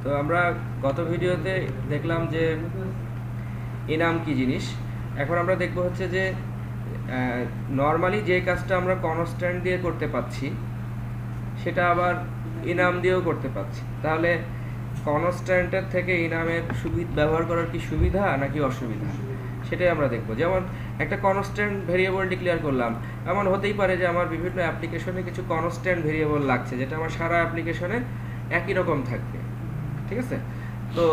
তো আমরা গত ভিডিওতে দেখলাম যে ইনাম কি জিনিস। এখন আমরা দেখব হচ্ছে যে নর্মালি যে কাজটা আমরা কনস্ট্যান্ট দিয়ে করতে পাচ্ছি সেটা আবার ইনাম দিয়েও করতে পাচ্ছি। তাহলে কনস্ট্যান্টের থেকে ইনামের ব্যবহার করার কি সুবিধা নাকি অসুবিধা সেটাই আমরা দেখব। যেমন একটা কনস্ট্যান্ট ভেরিয়েবল ডিক্লেয়ার করলাম, এমন হতেই পারে যে আমার বিভিন্ন অ্যাপ্লিকেশনে কিছু কনস্ট্যান্ট ভেরিয়েবল লাগছে যেটা আমার সারা অ্যাপ্লিকেশনে একই রকম থাকবে, ঠিক আছে? তো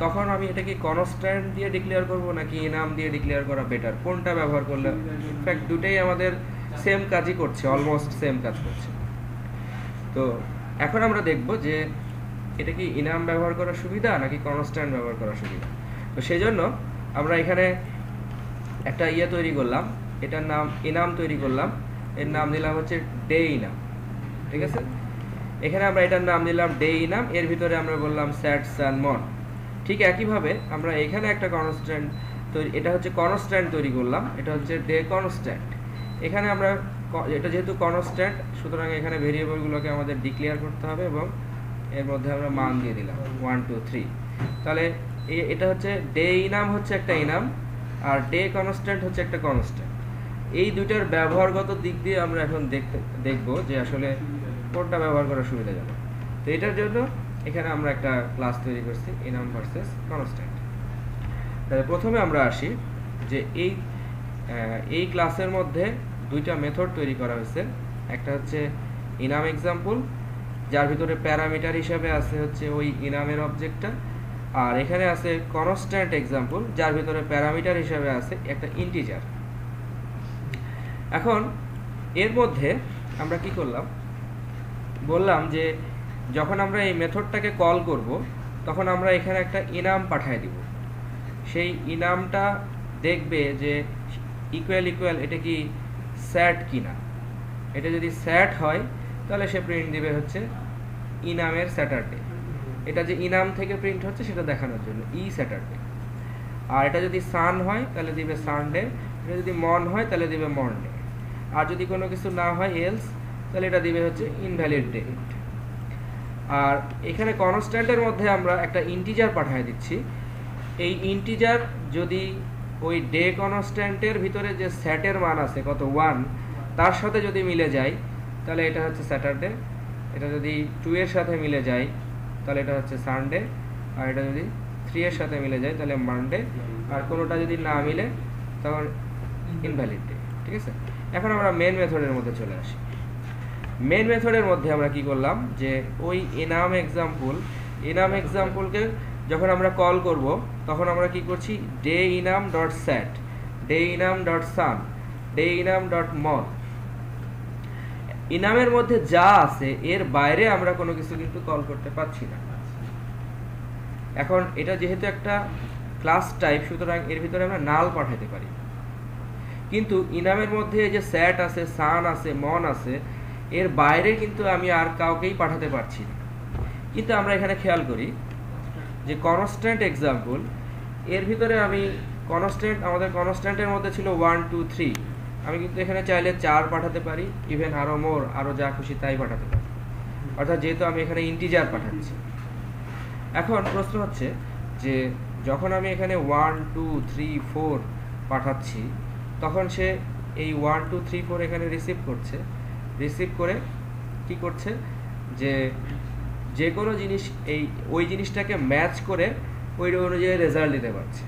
তখন আমি এটা কি কনস্ট্যান্ট দিয়ে ডিক্লেয়ার করব নাকি ইনাম দিয়ে ডিক্লেয়ার করা বেটার, কোনটা ব্যবহার করলে? ইনফ্যাক্ট দুটেই আমাদের সেম কাজই করছে, অলমোস্ট সেম কাজ করছে। তো এখন আমরা দেখব যে এটা কি ইনাম ব্যবহার করার সুবিধা নাকি কনস্ট্যান্ট ব্যবহার করার সুবিধা। তো সেই জন্য আমরা এখানে একটা তৈরি করলাম, এটার নাম ইনাম তৈরি করলাম, এর নাম দিলাম হচ্ছে ডে ইনাম, ঠিক আছে? এখানে আমরা এটার নাম দিলাম ডে ইনাম, এর ভিতরে আমরা বললাম স্যাট সান মন। ঠিক একইভাবে আমরা এখানে একটা কনস্ট্যান্ট তৈরি, এটা হচ্ছে কনস্ট্যান্ট তৈরি করলাম, এটা হচ্ছে ডে কনস্ট্যান্ট। এখানে আমরা এটা যেহেতু কনস্ট্যান্ট সুতরাং এখানে ভেরিয়েবলগুলোকে আমাদের ডিক্লেয়ার করতে হবে এবং এর মধ্যে আমরা মান দিয়ে দিলাম 1 2 3। তাহলে এটা হচ্ছে ডে ইনাম হচ্ছে একটা ইনাম আর ডে কনস্ট্যান্ট হচ্ছে একটা কনস্ট্যান্ট। এই দুইটার ব্যবহারগত দিক দিয়ে আমরা এখন দেখব যে আসলে কোনটা ব্যবহার করা সুবিধাজনক। তো এটার জন্য এখানে আমরা একটা ক্লাস তৈরি করছি, ইনাম ভার্সেস কনস্ট্যান্ট। তাহলে প্রথমে আমরা আসি যে এই ক্লাসের মধ্যে দুইটা মেথড তৈরি করা হয়েছে। একটা হচ্ছে ইনাম এক্সাম্পল, যার ভিতরে প্যারামিটার হিসেবে আছে হচ্ছে ওই ইনামের অবজেক্টটা, আর এখানে আছে কনস্ট্যান্ট এক্সাম্পল, যার ভিতরে প্যারামিটার হিসেবে আছে একটা ইন্টিজার। এখন এর মধ্যে আমরা কি করলাম, বললাম যে যখন আমরা এই মেথডটাকে কল করব তখন আমরা এখানে একটা ইনাম পাঠিয়ে দিব। সেই ইনামটা দেখবে যে ইকুয়াল ইকুয়াল এটা কি স্যাট কিনা। এটা যদি স্যাট হয় তাহলে সে প্রিন্ট দিবে হচ্ছে ইনামের স্যাটারডে। এটা যে ইনাম থেকে প্রিন্ট হচ্ছে সেটা দেখানোর জন্য স্যাটারডে। আর এটা যদি সান হয় তাহলে দিবে সানডে, এটা যদি মন হয় তাহলে দিবে মনডে, আর যদি কোনো কিছু না হয় এলস তাহলে এটা দিবে হচ্ছে ইনভ্যালিড ডেট। আর এখানে কনস্ট্যান্টের মধ্যে আমরা একটা ইন্টিজার পাঠিয়ে দিচ্ছি। এই ইন্টিজার যদি ওই ডে কনস্ট্যান্টের ভিতরে যে স্যাটের মান আছে কত 1 তার সাথে যদি মিলে যায় তাহলে এটা হচ্ছে স্যাটারডে, এটা যদি 2 এর সাথে মিলে যায় তাহলে এটা হচ্ছে সানডে, আর এটা যদি 3 এর সাথে মিলে যায় তাহলে মানডে, আর কোনোটা যদি না মিলে তখন ইনভ্যালিড ডে, ঠিক আছে? এখন আমরা মেন মেথডের মধ্যে চলে আসি। মেন মেথডের মধ্যে আমরা কি করলাম যে ওই ইনাম এক্সাম্পলকে যখন আমরা কল করব তখন আমরা কি করছি, ডে ইনাম ডট স্যাট, ডে ইনাম ডট সান, ডে ইনাম ডট মন। ইনামের মধ্যে যা আছে এর বাইরে আমরা কোনো কিছু কিন্তু কল করতে পারছি না। এখন এটা যেহেতু একটা ক্লাস টাইপ সুতরাং এর ভিতরে আমরা নাল পাঠাতে পারি, কিন্তু ইনামের মধ্যে যে স্যাট আছে, সান আছে, মন আছে, এর বাইরে কিন্তু আমি আর কাউকেই পাঠাতে পারছি না। কিন্তু আমরা এখানে খেয়াল করি যে কনস্ট্যান্ট এক্সাম্পল এর ভিতরে আমি আমাদের কনস্ট্যান্টের মধ্যে ছিল 1 2 3, আমি কিন্তু এখানে চাইলে 4 পাঠাতে পারি, ইভেন আরও যা খুশি তাই পাঠাতে পারি, অর্থাৎ যেহেতু আমি এখানে ইন্টিজার পাঠাচ্ছি। এখন প্রশ্ন হচ্ছে যে যখন আমি এখানে 1 2 3 4 পাঠাচ্ছি তখন সে এই 1 2 3 4 এখানে রিসিভ করে কি করছে যে কোনো জিনিস ওই জিনিসটাকে ম্যাচ করে ওই অনুযায়ী রেজাল্ট দিতে পারছে।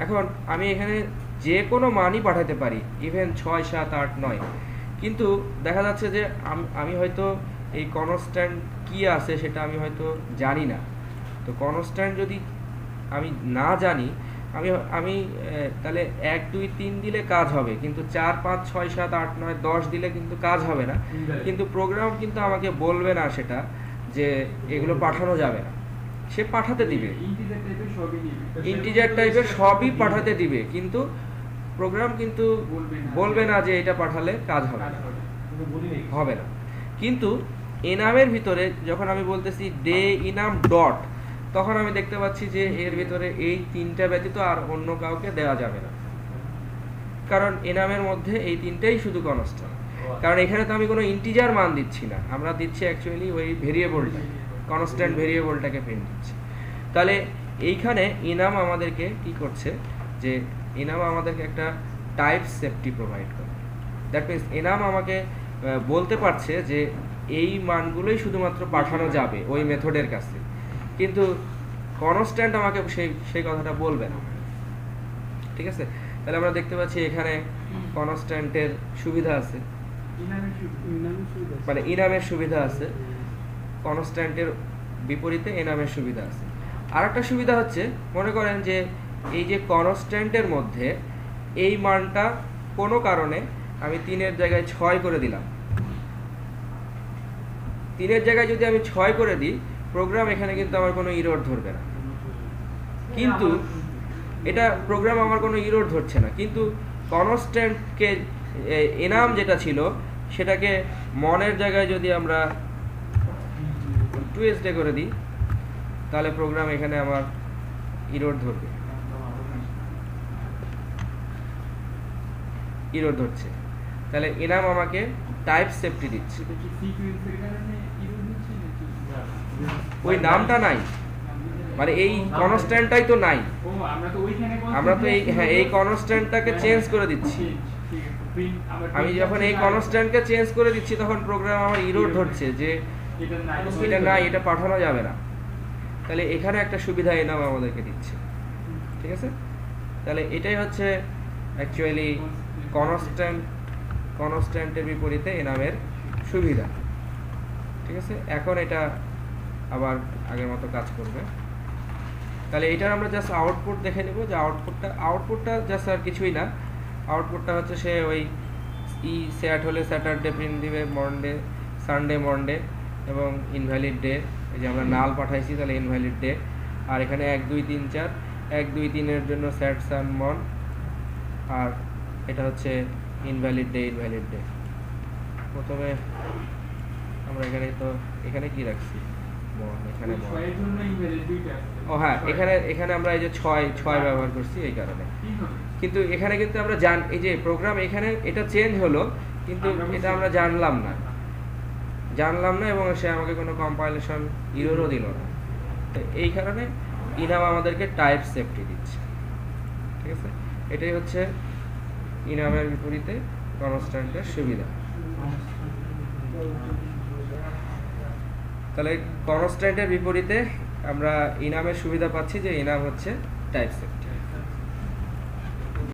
এখন আমি এখানে যে কোনো মানই পাঠাতে পারি, ইভেন 6 7 8 9, কিন্তু দেখা যাচ্ছে যে আমি হয়তো এই কনস্ট্যান্ট কি আছে সেটা আমি হয়তো জানি না। তো কনস্ট্যান্ট যদি আমি না জানি আমি তাহলে 1 2 3 দিলে কাজ হবে, কিন্তু 4 5 6 7 8 9 10 দিলে কিন্তু কাজ হবে না। কিন্তু প্রোগ্রাম কিন্তু আমাকে বলবে না সেটা যে এগুলো পাঠানো যাবে না, সে পাঠাতে দিবে, ইন্টিজার টাইপের সবই পাঠাতে দিবে, কিন্তু প্রোগ্রাম কিন্তু বলবে না যে এটা পাঠালে কাজ হবে না। কিন্তু ইনামের ভিতরে যখন আমি বলতেছি ডে ইনাম ডট, তখন আমি দেখতে পাচ্ছি যে এর ভিতরে এই 3টা ব্যতীত আর অন্য কাউকে দেওয়া যাবে না, কারণ ইনামের মধ্যে এই 3টাই শুধু কনস্ট্যান্ট। কারণ এখানে তো আমি কোনো ইন্টিজার মান দিচ্ছি না, আমরা দিচ্ছি অ্যাকচুয়ালি ওই ভেরিয়েবলটা। কনস্ট্যান্ট ভেরিয়েবলটাকে প্রিন্ট দিচ্ছে। তাহলে এইখানে ইনাম আমাদেরকে কি করছে, যে ইনাম আমাদেরকে একটা টাইপ সেফটি প্রোভাইড করে। দ্যাট মিনস ইনাম আমাকে বলতে পারছে যে এই মানগুলোই শুধুমাত্র পাঠানো যাবে ওই মেথডের কাছে, কিন্তু কনস্ট্যান্ট আমাকে সেই কথাটা বলবে না। ঠিক আছে, তাহলে আমরা দেখতে পাচ্ছি এখানে কনস্ট্যান্টের সুবিধা আছে, মানে ইনামের সুবিধা আছে, কনস্ট্যান্টের বিপরীতে এনামের সুবিধা আছে। আর একটা সুবিধা হচ্ছে, মনে করেন যে এই যে কনস্ট্যান্টের মধ্যে এই মানটা কোনো কারণে আমি 3-এর জায়গায় 6 করে দিলাম, 3-এর জায়গায় যদি আমি 6 করে দিই, প্রোগ্রাম এখানে কিন্তু আমার কোনো ইরর ধরবে না। কিন্তু এটা প্রোগ্রাম আমার কোনো ইরর ধরছে না, কিন্তু কনস্ট্যান্টকে এনাম যেটা ছিল সেটাকে মনের জায়গায় যদি আমরা 2SD করে দিই, তাহলে প্রোগ্রাম এখানে আমার ইরর ধরবে, ইরর ধরছে। তাহলে এনাম আমাকে টাইপ সেফটি দিচ্ছে। ওই নামটা নাই, মানে এই কনস্ট্যান্টটাই তো নাই, আমরা তো এই কনস্ট্যান্টটাকে চেঞ্জ করে দিচ্ছি। আমি যখন এই কনস্ট্যান্টকে চেঞ্জ করে দিচ্ছি তখন প্রোগ্রাম আমার ইরর ধরছে যে এটা নাই, এটা পাঠানো যাবে না। তাহলে এখানে একটা সুবিধা এনাম আমাদেরকে দিচ্ছে। ঠিক আছে, তাহলে এটাই হচ্ছে অ্যাকচুয়ালি কনস্ট্যান্টের বিপরীতে এনামের সুবিধা। ঠিক আছে, এখন এটা আবার আগের মতো কাজ করবে। তাহলে এটার আমরা জাস্ট আউটপুট দেখে নেব, যে আউটপুটটা জাস্ট আর কিছুই না। আউটপুটটা হচ্ছে সে ওই স্যাট হলে স্যাটারডে প্রিন্ট দিবে, মন্ডে সানডে মন্ডে, এবং ইনভ্যালিড ডে, এই যে আমরা নাল পাঠাইছি তাহলে ইনভ্যালিড ডে। আর এখানে 1 2 3 4, 1 2 3-এর জন্য স্যাট সান মন, আর এটা হচ্ছে ইনভ্যালিড ডে, ইনভ্যালিড ডে। প্রথমে আমরা এখানে কি রাখছি, এখানে ও হ্যাঁ, এখানে আমরা এই যে 6 ব্যবহার করছি এই কারণে। কিন্তু এখানে কিন্তু আমরা এই যে প্রোগ্রাম এখানে এটা চেঞ্জ হলো, কিন্তু এটা আমরা জানলাম না, এবং সে আমাকে কোনো কম্পাইলেশন ইররও দিল না। তো এই কারণে ইনাম আমাদেরকে টাইপ সেফটি দিচ্ছে। ঠিক আছে, এটাই হচ্ছে ইনামের বিপরীতে কনস্ট্যান্টের সুবিধা। তাহলে কনস্ট্যান্টের বিপরীতে আমরা ইনামের সুবিধা পাচ্ছি, যে ইনাম হচ্ছে টাইপ সেফটি।